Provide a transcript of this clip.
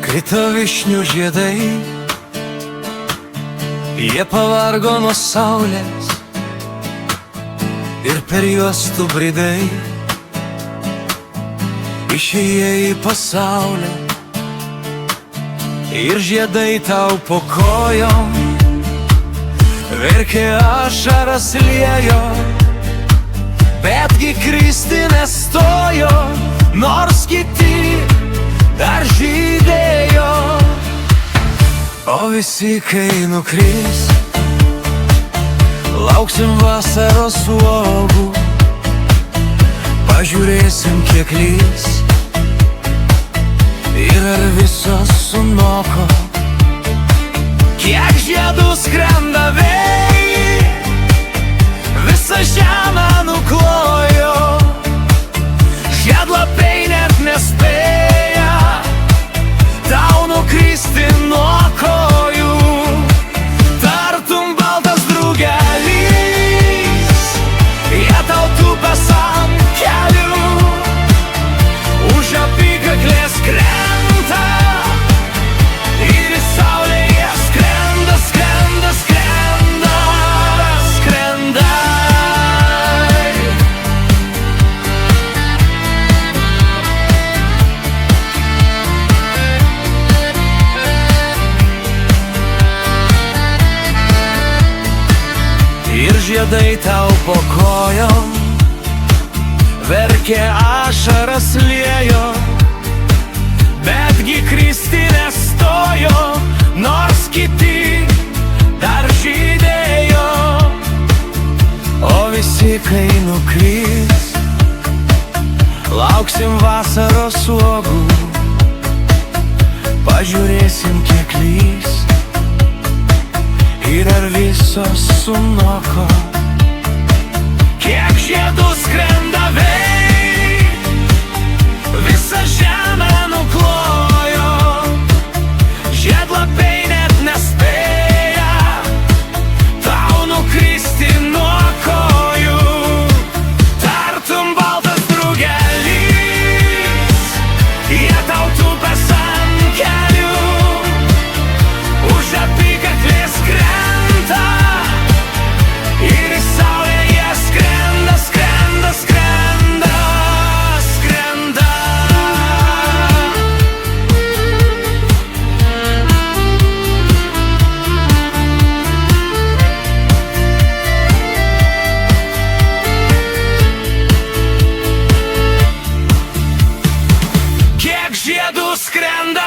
Krito višnių žiedai, jie pavargo nuo saulės ir per juos tu bridai, išėjai į pasaulį ir žiedai tau po kojom verkė, ašaras liejo, betgi kristi nestojo, nors kiti dar žydėjo. O visi, kai nukris, lauksim vasaros uogų, pažiūrėsim, kiek lys ir ar visos sunoko, kiek žiedų skrenda vėjai, visą žemę nuklojo, žiedlapiai net nespėja tau nukristi nuo kojų. Tartum baltas drugelis, jie tau tupės ant kelių, už apykaklės krenta ir į saulę jie skrenda, skrenda, skrenda, skrenda. Ir žiedai tau po kojom verkė, ašaras liejo, betgi kristi nestojo, nors kiti dar žydėjo. O visi, kai nukris, lauksim vasaros uogų, pažiūrėsim, kiek lys ir ar visos sunoko, kiek žiedų skrenda vėjai, visą žemę nuklojo, žiedlapiai net nespėja tau nukristi nuo kojų. Tartum baltas drugelis, jie tau tupės ant kelių, už apykaklės krenta ir į saulę jie skrenda, skrenda, skrenda, skrenda. Kiek žiedų skrenda